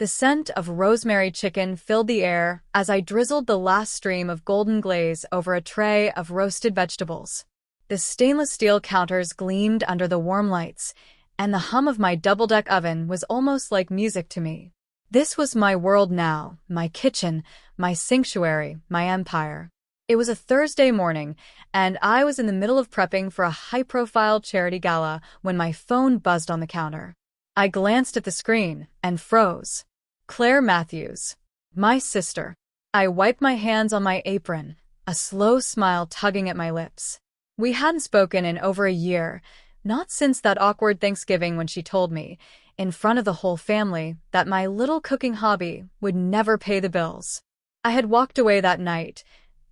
The scent of rosemary chicken filled the air as I drizzled the last stream of golden glaze over a tray of roasted vegetables. The stainless steel counters gleamed under the warm lights, and the hum of my double-deck oven was almost like music to me. This was my world now, my kitchen, my sanctuary, my empire. It was a Thursday morning, and I was in the middle of prepping for a high-profile charity gala when my phone buzzed on the counter. I glanced at the screen and froze. Claire Matthews. My sister. I wiped my hands on my apron, a slow smile tugging at my lips. We hadn't spoken in over a year, not since that awkward Thanksgiving when she told me, in front of the whole family, that my little cooking hobby would never pay the bills. I had walked away that night,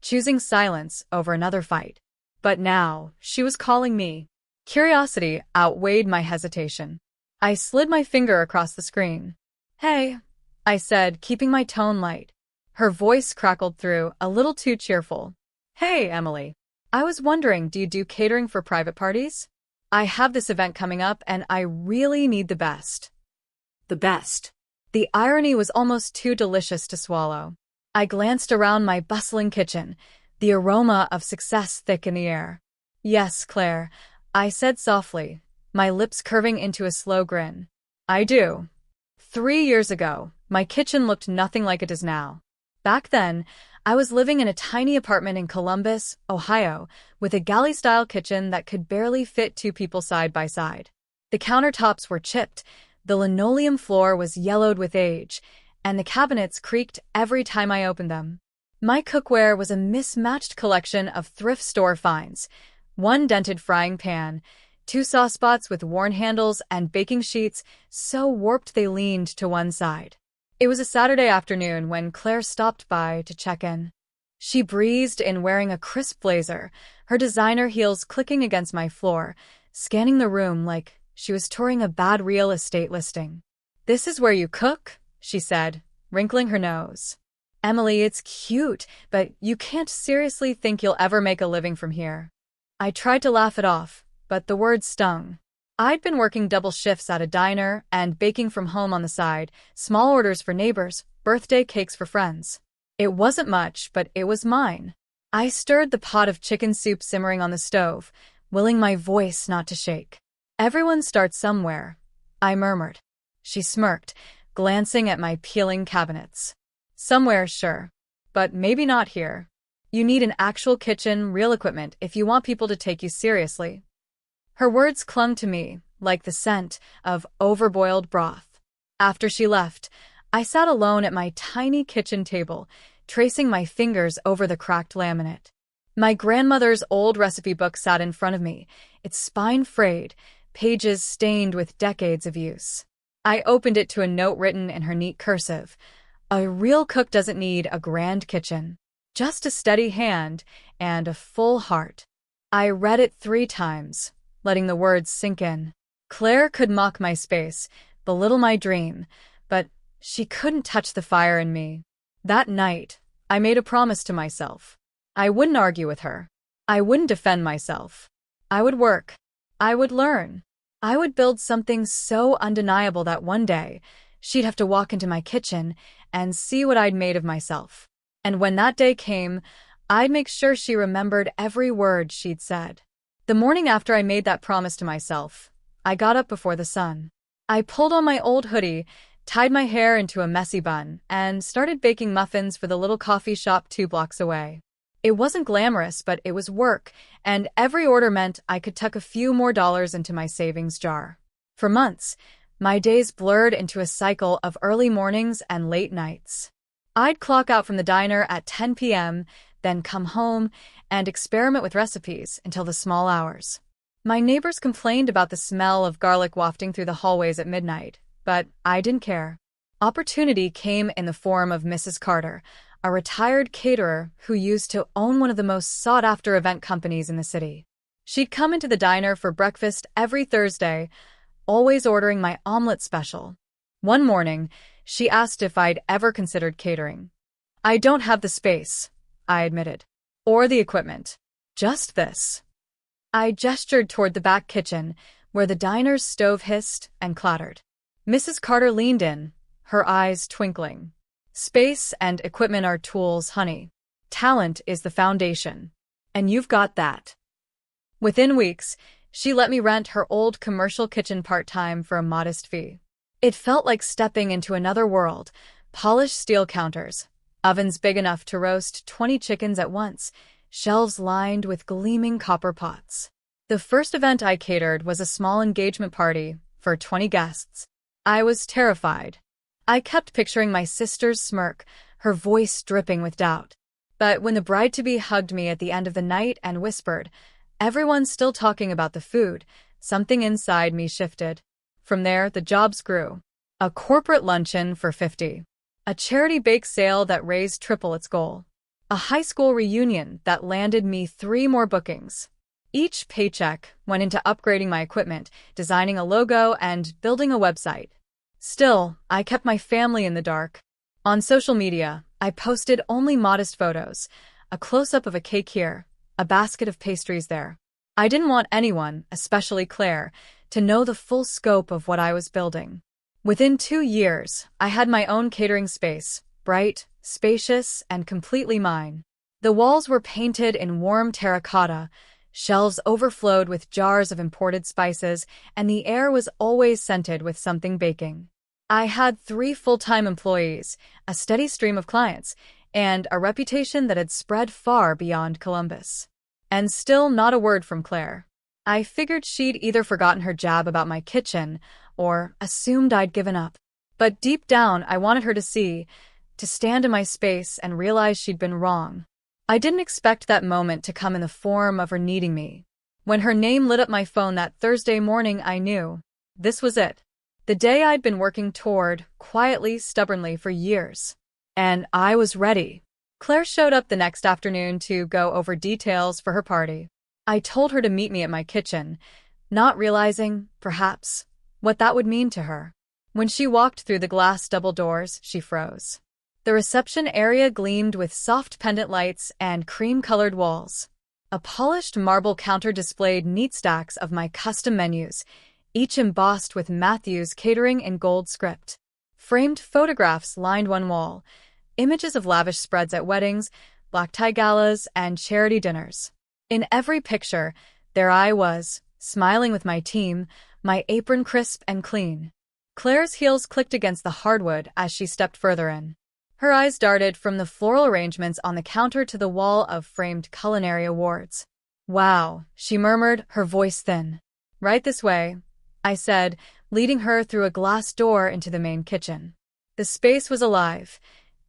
choosing silence over another fight. But now, she was calling me. Curiosity outweighed my hesitation. I slid my finger across the screen. "Hey," I said, keeping my tone light. Her voice crackled through, a little too cheerful. "Hey, Emily. I was wondering, do you do catering for private parties? I have this event coming up, and I really need the best." The best. The irony was almost too delicious to swallow. I glanced around my bustling kitchen, the aroma of success thick in the air. "Yes, Claire," I said softly, my lips curving into a slow grin. "I do. 3 years ago, my kitchen looked nothing like it does now. Back then, I was living in a tiny apartment in Columbus, Ohio, with a galley-style kitchen that could barely fit 2 people side by side. The countertops were chipped, the linoleum floor was yellowed with age, and the cabinets creaked every time I opened them. My cookware was a mismatched collection of thrift store finds: 1 dented frying pan, 2 saucepots with worn handles, and baking sheets so warped they leaned to one side. It was a Saturday afternoon when Claire stopped by to check in. She breezed in wearing a crisp blazer, her designer heels clicking against my floor, scanning the room like she was touring a bad real estate listing. "This is where you cook?" she said, wrinkling her nose. "Emily, it's cute, but you can't seriously think you'll ever make a living from here." I tried to laugh it off, but the words stung. I'd been working double shifts at a diner and baking from home on the side, small orders for neighbors, birthday cakes for friends. It wasn't much, but it was mine. I stirred the pot of chicken soup simmering on the stove, willing my voice not to shake. "Everyone starts somewhere," I murmured. She smirked, glancing at my peeling cabinets. "Somewhere, sure. But maybe not here. You need an actual kitchen, real equipment, if you want people to take you seriously." Her words clung to me, like the scent of overboiled broth. After she left, I sat alone at my tiny kitchen table, tracing my fingers over the cracked laminate. My grandmother's old recipe book sat in front of me, its spine frayed, pages stained with decades of use. I opened it to a note written in her neat cursive. "A real cook doesn't need a grand kitchen. Just a steady hand and a full heart." I read it 3 times, letting the words sink in. Claire could mock my space, belittle my dream, but she couldn't touch the fire in me. That night, I made a promise to myself. I wouldn't argue with her. I wouldn't defend myself. I would work. I would learn. I would build something so undeniable that one day, she'd have to walk into my kitchen and see what I'd made of myself. And when that day came, I'd make sure she remembered every word she'd said. The morning after I made that promise to myself, I got up before the sun. I pulled on my old hoodie, tied my hair into a messy bun, and started baking muffins for the little coffee shop 2 blocks away. It wasn't glamorous, but it was work, and every order meant I could tuck a few more dollars into my savings jar. For months, my days blurred into a cycle of early mornings and late nights. I'd clock out from the diner at 10 p.m., then come home and experiment with recipes until the small hours. My neighbors complained about the smell of garlic wafting through the hallways at midnight, but I didn't care. Opportunity came in the form of Mrs. Carter, a retired caterer who used to own one of the most sought-after event companies in the city. She'd come into the diner for breakfast every Thursday, always ordering my omelet special. One morning, she asked if I'd ever considered catering. "I don't have the space," I admitted. "Or the equipment. Just this." I gestured toward the back kitchen, where the diner's stove hissed and clattered. Mrs. Carter leaned in, her eyes twinkling. Space and equipment are tools, honey. Talent is the foundation. And you've got that. Within weeks, she let me rent her old commercial kitchen part-time for a modest fee. It felt like stepping into another world. Polished steel counters, ovens big enough to roast 20 chickens at once, shelves lined with gleaming copper pots. The first event I catered was a small engagement party for 20 guests. I was terrified. I kept picturing my sister's smirk, her voice dripping with doubt. But when the bride-to-be hugged me at the end of the night and whispered, "Everyone's still talking about the food," something inside me shifted. From there, the jobs grew. A corporate luncheon for 50. A charity bake sale that raised triple its goal. A high school reunion that landed me 3 more bookings. Each paycheck went into upgrading my equipment, designing a logo, and building a website. Still, I kept my family in the dark. On social media, I posted only modest photos, a close-up of a cake here, a basket of pastries there. I didn't want anyone, especially Claire, to know the full scope of what I was building. Within 2 years, I had my own catering space, bright, spacious, and completely mine. The walls were painted in warm terracotta, shelves overflowed with jars of imported spices, and the air was always scented with something baking. I had 3 full-time employees, a steady stream of clients, and a reputation that had spread far beyond Columbus. And still not a word from Claire. I figured she'd either forgotten her jab about my kitchen or assumed I'd given up. But deep down, I wanted her to see, to stand in my space and realize she'd been wrong. I didn't expect that moment to come in the form of her needing me. When her name lit up my phone that Thursday morning, I knew. This was it. The day I'd been working toward, quietly, stubbornly, for years. And I was ready. Claire showed up the next afternoon to go over details for her party. I told her to meet me at my kitchen, not realizing, perhaps, what that would mean to her. When she walked through the glass double doors, she froze. The reception area gleamed with soft pendant lights and cream-colored walls. A polished marble counter displayed neat stacks of my custom menus, each embossed with Matthew's Catering in gold script. Framed photographs lined one wall, images of lavish spreads at weddings, black tie galas, and charity dinners. In every picture, there I was, smiling with my team, my apron crisp and clean. Claire's heels clicked against the hardwood as she stepped further in. Her eyes darted from the floral arrangements on the counter to the wall of framed culinary awards. "Wow," she murmured, her voice thin. "Right this way," I said, leading her through a glass door into the main kitchen. The space was alive.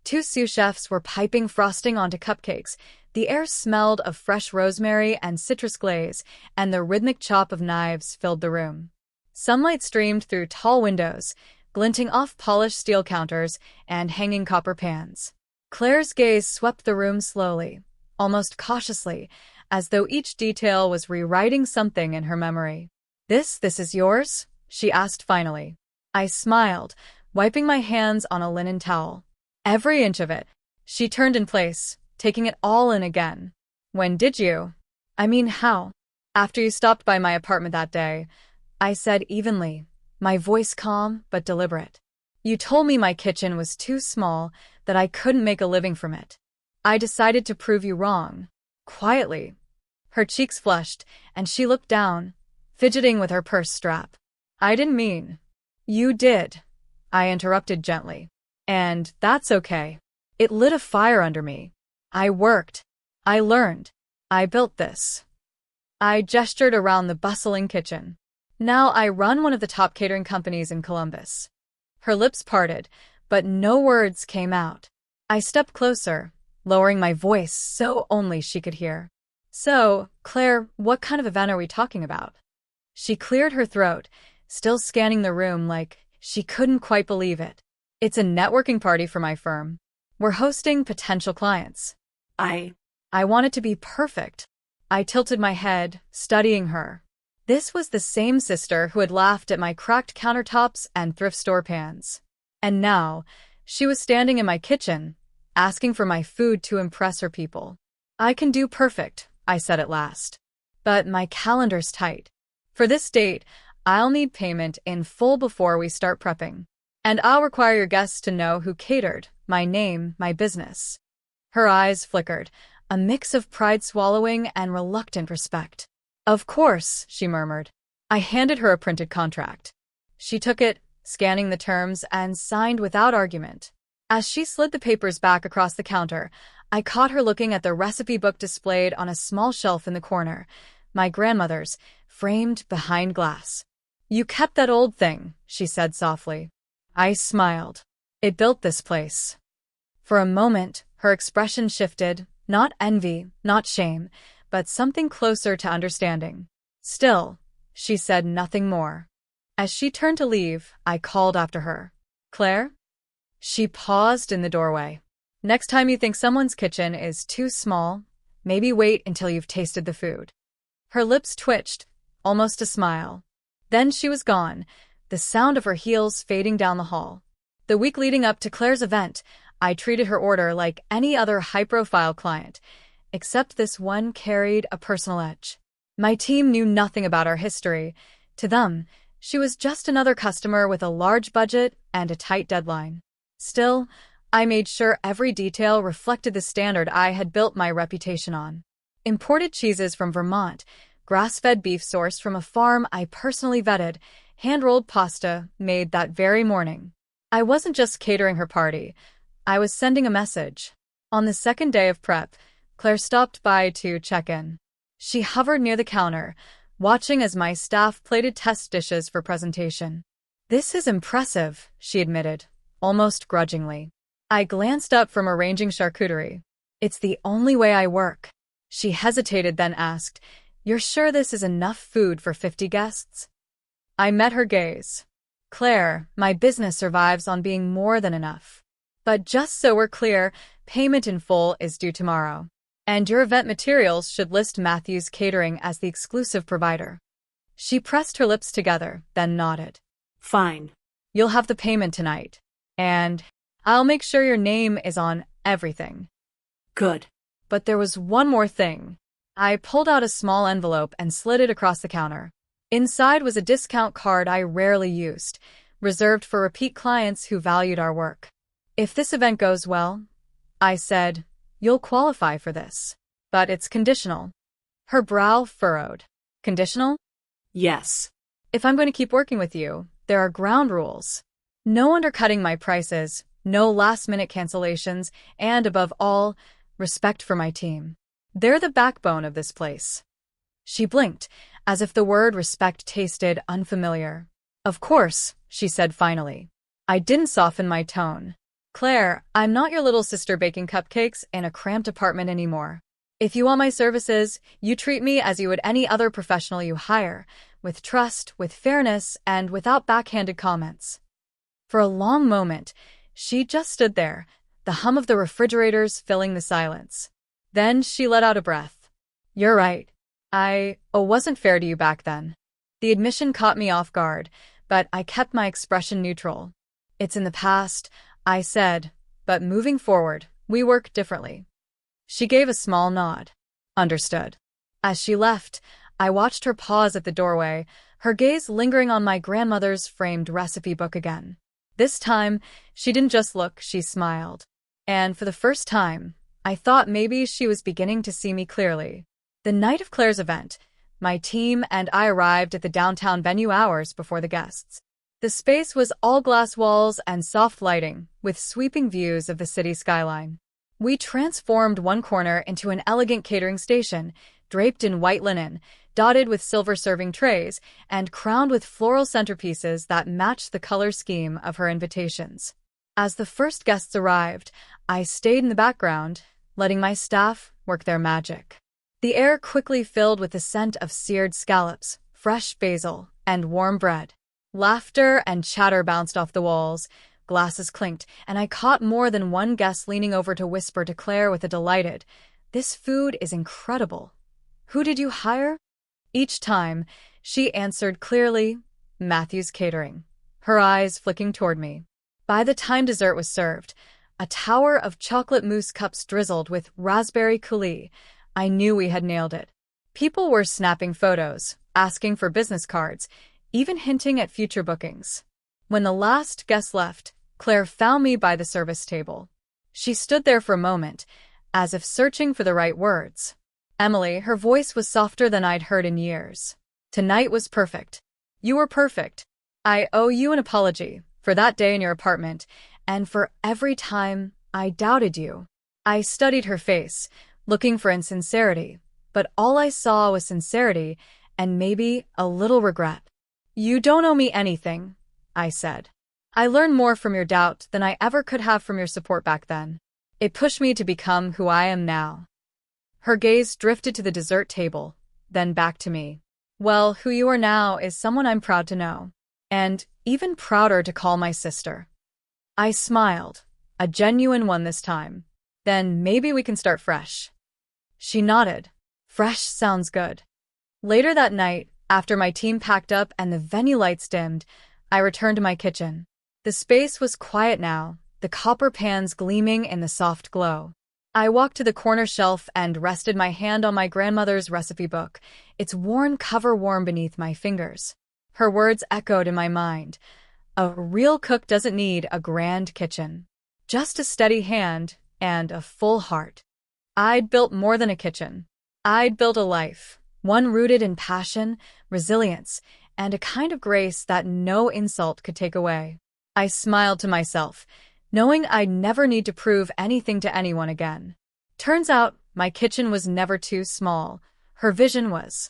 2 sous chefs were piping frosting onto cupcakes. The air smelled of fresh rosemary and citrus glaze, and the rhythmic chop of knives filled the room. Sunlight streamed through tall windows, glinting off polished steel counters and hanging copper pans. Claire's gaze swept the room slowly, almost cautiously, as though each detail was rewriting something in her memory. This is yours?" she asked finally. I smiled, wiping my hands on a linen towel. "Every inch of it." She turned in place, taking it all in again. "When did you? I mean, how?" "After you stopped by my apartment that day," I said evenly, my voice calm but deliberate. "You told me my kitchen was too small, that I couldn't make a living from it. I decided to prove you wrong." Quietly. Her cheeks flushed, and she looked down, fidgeting with her purse strap. "I didn't mean." "You did," I interrupted gently. "And that's okay." It lit a fire under me. I worked. I learned. I built this. I gestured around the bustling kitchen. "Now I run one of the top catering companies in Columbus." Her lips parted, but no words came out. I stepped closer, lowering my voice so only she could hear. "So, Claire, what kind of event are we talking about?" She cleared her throat, still scanning the room like she couldn't quite believe it. "It's a networking party for my firm. We're hosting potential clients." I want it to be perfect. I tilted my head, studying her. This was the same sister who had laughed at my cracked countertops and thrift store pans. And now, she was standing in my kitchen, asking for my food to impress her people. "I can do perfect," I said at last. "But my calendar's tight. For this date, I'll need payment in full before we start prepping." And I'll require your guests to know who catered, my name, my business. Her eyes flickered, a mix of pride swallowing and reluctant respect. Of course, she murmured. I handed her a printed contract. She took it, scanning the terms, and signed without argument. As she slid the papers back across the counter, I caught her looking at the recipe book displayed on a small shelf in the corner, my grandmother's, framed behind glass. You kept that old thing, she said softly. I smiled. It built this place. For a moment, her expression shifted, not envy, not shame, but something closer to understanding. Still, she said nothing more. As she turned to leave, I called after her. Claire? She paused in the doorway. Next time you think someone's kitchen is too small, maybe wait until you've tasted the food. Her lips twitched, almost a smile. Then she was gone, the sound of her heels fading down the hall. The week leading up to Claire's event, I treated her order like any other high-profile client, except this one carried a personal edge. My team knew nothing about our history. To them, she was just another customer with a large budget and a tight deadline. Still, I made sure every detail reflected the standard I had built my reputation on. Imported cheeses from Vermont, grass-fed beef sourced from a farm I personally vetted, hand-rolled pasta made that very morning. I wasn't just catering her party. I was sending a message. On the second day of prep, Claire stopped by to check in. She hovered near the counter, watching as my staff plated test dishes for presentation. This is impressive, she admitted, almost grudgingly. I glanced up from arranging charcuterie. It's the only way I work. She hesitated, then asked, You're sure this is enough food for 50 guests? I met her gaze. Claire, my business survives on being more than enough. But just so we're clear, payment in full is due tomorrow. And your event materials should list Matthew's Catering as the exclusive provider. She pressed her lips together, then nodded. Fine. You'll have the payment tonight. And I'll make sure your name is on everything. Good. But there was one more thing. I pulled out a small envelope and slid it across the counter. Inside was a discount card I rarely used, reserved for repeat clients who valued our work. If this event goes well, I said, you'll qualify for this. But it's conditional. Her brow furrowed. Conditional? Yes. If I'm going to keep working with you, there are ground rules. No undercutting my prices, no last-minute cancellations, and above all, respect for my team. They're the backbone of this place. She blinked, as if the word respect tasted unfamiliar. Of course, she said finally. I didn't soften my tone. Claire, I'm not your little sister baking cupcakes in a cramped apartment anymore. If you want my services, you treat me as you would any other professional you hire, with trust, with fairness, and without backhanded comments. For a long moment, she just stood there, the hum of the refrigerators filling the silence. Then she let out a breath. You're right. I wasn't fair to you back then. The admission caught me off guard, but I kept my expression neutral. It's in the past, I said, but moving forward, we work differently. She gave a small nod. Understood. As she left, I watched her pause at the doorway, her gaze lingering on my grandmother's framed recipe book again. This time, she didn't just look, she smiled. And for the first time, I thought maybe she was beginning to see me clearly. The night of Claire's event, my team and I arrived at the downtown venue hours before the guests. The space was all glass walls and soft lighting, with sweeping views of the city skyline. We transformed one corner into an elegant catering station, draped in white linen, dotted with silver serving trays, and crowned with floral centerpieces that matched the color scheme of her invitations. As the first guests arrived, I stayed in the background, letting my staff work their magic. The air quickly filled with the scent of seared scallops, fresh basil, and warm bread. Laughter and chatter bounced off the walls, glasses clinked, and I caught more than one guest leaning over to whisper to Claire with a delighted, "This food is incredible. Who did you hire?" Each time, she answered clearly, "Matthew's Catering," her eyes flicking toward me. By the time dessert was served, a tower of chocolate mousse cups drizzled with raspberry coulis, I knew we had nailed it. People were snapping photos, asking for business cards, even hinting at future bookings. When the last guest left, Claire found me by the service table. She stood there for a moment, as if searching for the right words. Emily, her voice was softer than I'd heard in years. Tonight was perfect. You were perfect. I owe you an apology for that day in your apartment, and for every time I doubted you. I studied her face, looking for insincerity, but all I saw was sincerity and maybe a little regret. You don't owe me anything, I said. I learned more from your doubt than I ever could have from your support back then. It pushed me to become who I am now. Her gaze drifted to the dessert table, then back to me. Well, who you are now is someone I'm proud to know, and even prouder to call my sister. I smiled, a genuine one this time. Then maybe we can start fresh. She nodded. Fresh sounds good. Later that night, after my team packed up and the venue lights dimmed, I returned to my kitchen. The space was quiet now, the copper pans gleaming in the soft glow. I walked to the corner shelf and rested my hand on my grandmother's recipe book, its worn cover warm beneath my fingers. Her words echoed in my mind. A real cook doesn't need a grand kitchen. Just a steady hand and a full heart. I'd built more than a kitchen. I'd built a life, one rooted in passion, resilience, and a kind of grace that no insult could take away. I smiled to myself, knowing I'd never need to prove anything to anyone again. Turns out, my kitchen was never too small. Her vision was.